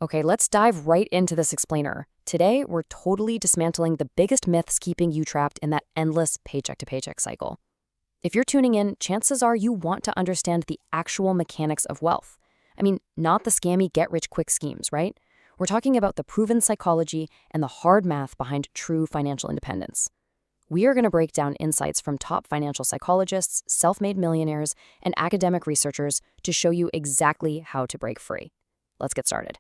Okay, let's dive right into this explainer. Today, we're totally dismantling the biggest myths keeping you trapped in that endless paycheck to paycheck cycle. If you're tuning in, chances are you want to understand the actual mechanics of wealth. I mean, not the scammy get rich quick schemes, right? We're talking about the proven psychology and the hard math behind true financial independence. We are going to break down insights from top financial psychologists, self made millionaires, and academic researchers to show you exactly how to break free. Let's get started.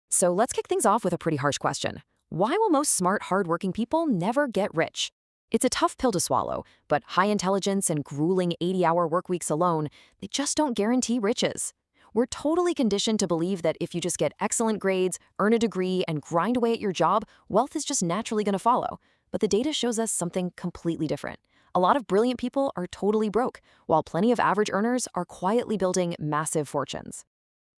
So let's kick things off with a pretty harsh question. Why will most smart, hardworking people never get rich? It's a tough pill to swallow, but high intelligence and grueling 80-hour work weeks alone, they just don't guarantee riches. We're totally conditioned to believe that if you just get excellent grades, earn a degree, and grind away at your job, wealth is just naturally going to follow. But the data shows us something completely different. A lot of brilliant people are totally broke, while plenty of average earners are quietly building massive fortunes.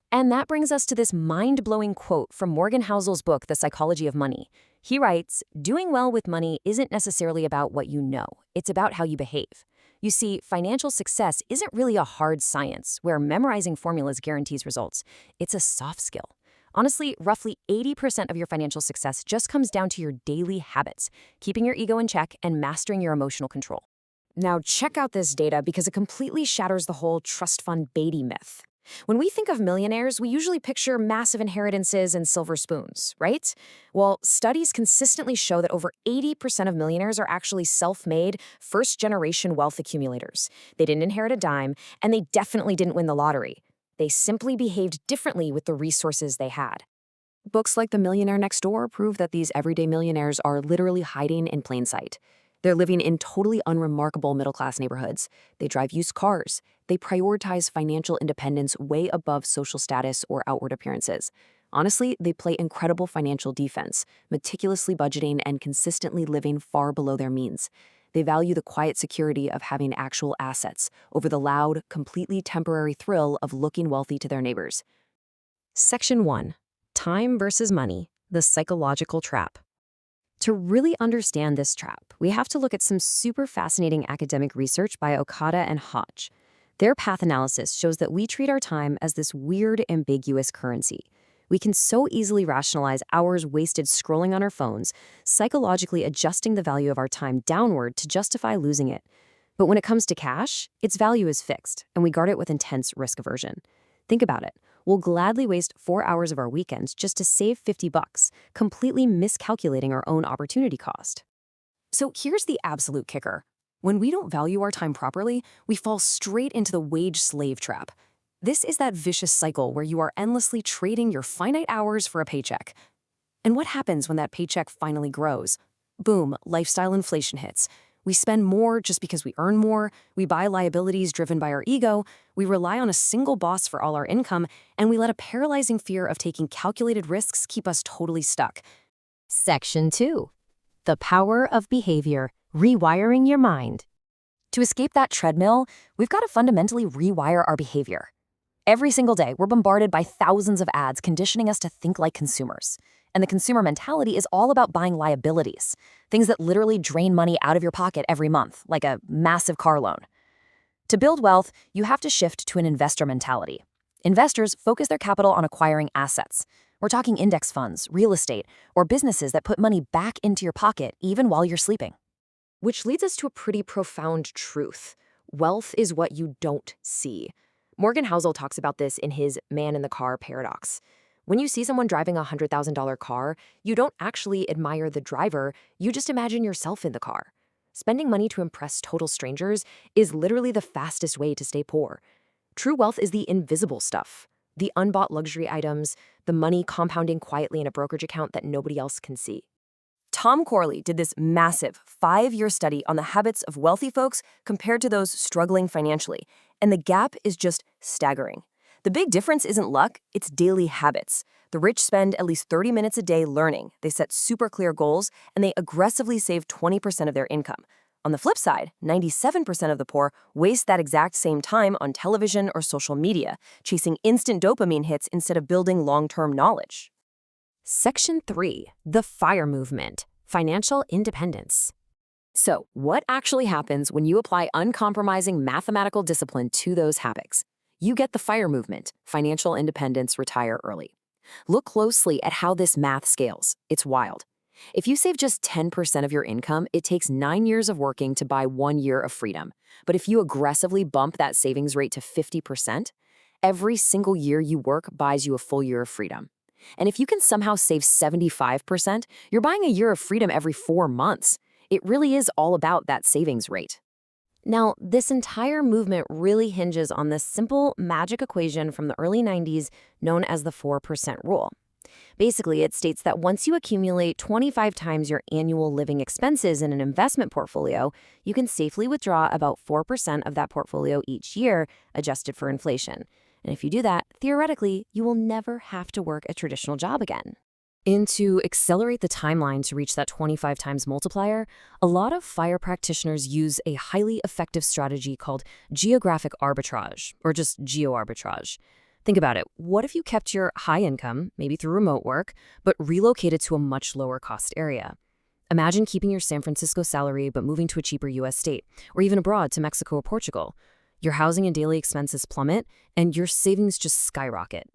And that brings us to this mind-blowing quote from Morgan Housel's book, The Psychology of Money. He writes, "Doing well with money isn't necessarily about what you know. It's about how you behave. You see, financial success isn't really a hard science where memorizing formulas guarantees results. It's a soft skill. Honestly, roughly 80% of your financial success just comes down to your daily habits, keeping your ego in check and mastering your emotional control." Now, check out this data because it completely shatters the whole trust fund Beatty myth. When we think of millionaires, we usually picture massive inheritances and silver spoons, right? Well, studies consistently show that over 80% of millionaires are actually self-made, first-generation wealth accumulators. They didn't inherit a dime, and they definitely didn't win the lottery. They simply behaved differently with the resources they had. Books like The Millionaire Next Door prove that these everyday millionaires are literally hiding in plain sight. They're living in totally unremarkable middle-class neighborhoods. They drive used cars. They prioritize financial independence way above social status or outward appearances. Honestly, they play incredible financial defense, meticulously budgeting and consistently living far below their means. They value the quiet security of having actual assets over the loud, completely temporary thrill of looking wealthy to their neighbors. Section 1. Time versus money, the psychological trap. To really understand this trap, we have to look at some super fascinating academic research by Okada and Hodge. Their path analysis shows that we treat our time as this weird, ambiguous currency. We can so easily rationalize hours wasted scrolling on our phones, psychologically adjusting the value of our time downward to justify losing it. But when it comes to cash, its value is fixed, and we guard it with intense risk aversion. Think about it. We'll gladly waste 4 hours of our weekends just to save $50, completely miscalculating our own opportunity cost. So here's the absolute kicker. When we don't value our time properly, we fall straight into the wage slave trap. This is that vicious cycle where you are endlessly trading your finite hours for a paycheck. And what happens when that paycheck finally grows? Boom, lifestyle inflation hits. We spend more just because we earn more, we buy liabilities driven by our ego, we rely on a single boss for all our income, and we let a paralyzing fear of taking calculated risks keep us totally stuck. Section 2. The power of behavior, rewiring your mind. To escape that treadmill, we've got to fundamentally rewire our behavior. Every single day, we're bombarded by thousands of ads conditioning us to think like consumers. And the consumer mentality is all about buying liabilities, things that literally drain money out of your pocket every month, like a massive car loan. To build wealth, you have to shift to an investor mentality. Investors focus their capital on acquiring assets. We're talking index funds, real estate, or businesses that put money back into your pocket even while you're sleeping. Which leads us to a pretty profound truth. Wealth is what you don't see. Morgan Housel talks about this in his Man in the Car paradox. When you see someone driving a $100,000 car, you don't actually admire the driver, you just imagine yourself in the car. Spending money to impress total strangers is literally the fastest way to stay poor. True wealth is the invisible stuff, the unbought luxury items, the money compounding quietly in a brokerage account that nobody else can see. Tom Corley did this massive 5-year study on the habits of wealthy folks compared to those struggling financially, and the gap is just staggering. The big difference isn't luck, it's daily habits. The rich spend at least 30 minutes a day learning, they set super clear goals, and they aggressively save 20% of their income. On the flip side, 97% of the poor waste that exact same time on television or social media, chasing instant dopamine hits instead of building long-term knowledge. Section 3. The FIRE Movement, Financial Independence. So, what actually happens when you apply uncompromising mathematical discipline to those habits? You get the FIRE movement, financial independence, retire early. Look closely at how this math scales. It's wild. If you save just 10% of your income, it takes 9 years of working to buy 1 year of freedom. But if you aggressively bump that savings rate to 50%, every single year you work buys you a full year of freedom. And if you can somehow save 75%, you're buying a year of freedom every 4 months. It really is all about that savings rate. Now, this entire movement really hinges on this simple magic equation from the early 90s known as the 4% rule. Basically, it states that once you accumulate 25 times your annual living expenses in an investment portfolio, you can safely withdraw about 4% of that portfolio each year, adjusted for inflation. And if you do that, theoretically, you will never have to work a traditional job again. And to accelerate the timeline to reach that 25 times multiplier, a lot of FIRE practitioners use a highly effective strategy called geographic arbitrage, or just geo-arbitrage. Think about it. What if you kept your high income, maybe through remote work, but relocated to a much lower cost area? Imagine keeping your San Francisco salary but moving to a cheaper US state, or even abroad to Mexico or Portugal. Your housing and daily expenses plummet, and your savings just skyrocket.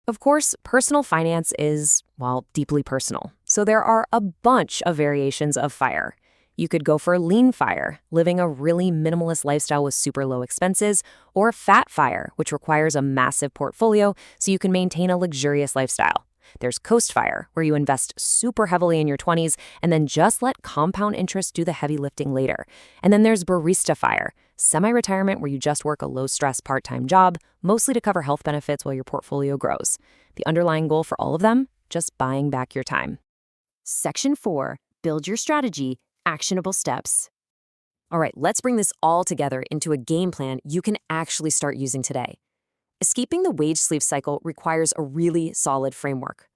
Of course, personal finance is, well, deeply personal. So there are a bunch of variations of FIRE. You could go for lean FIRE, living a really minimalist lifestyle with super low expenses, or fat FIRE, which requires a massive portfolio so you can maintain a luxurious lifestyle. There's Coast FIRE, where you invest super heavily in your 20s and then just let compound interest do the heavy lifting later. And then there's Barista FIRE, semi-retirement where you just work a low-stress part-time job, mostly to cover health benefits while your portfolio grows. The underlying goal for all of them? Just buying back your time. Section 4, build your strategy, actionable steps. All right, let's bring this all together into a game plan you can actually start using today. Escaping the wage slave cycle requires a really solid framework.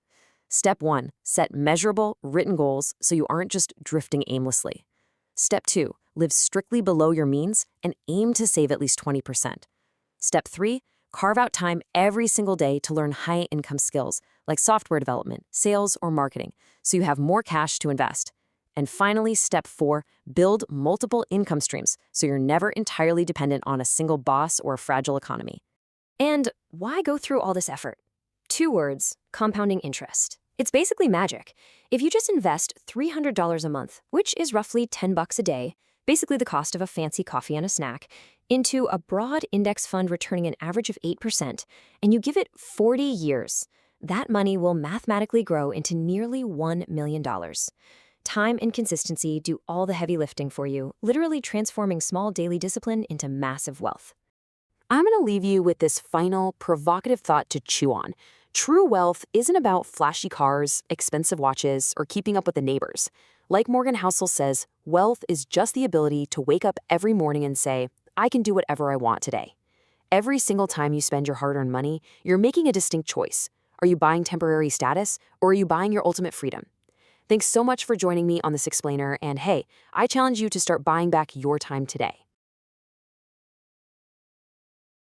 Step 1, set measurable, written goals so you aren't just drifting aimlessly. Step 2, live strictly below your means and aim to save at least 20%. Step 3, carve out time every single day to learn high-income skills like software development, sales, or marketing so you have more cash to invest. And finally, step 4, build multiple income streams so you're never entirely dependent on a single boss or a fragile economy. And why go through all this effort? 2 words, compounding interest. It's basically magic. If you just invest $300 a month, which is roughly $10 a day, basically the cost of a fancy coffee and a snack, into a broad index fund returning an average of 8%, and you give it 40 years, that money will mathematically grow into nearly $1 million. Time and consistency do all the heavy lifting for you, literally transforming small daily discipline into massive wealth. I'm going to leave you with this final, provocative thought to chew on. True wealth isn't about flashy cars, expensive watches, or keeping up with the neighbors. Like Morgan Housel says, wealth is just the ability to wake up every morning and say, I can do whatever I want today. Every single time you spend your hard-earned money, you're making a distinct choice. Are you buying temporary status, or are you buying your ultimate freedom? Thanks so much for joining me on this explainer, and hey, I challenge you to start buying back your time today.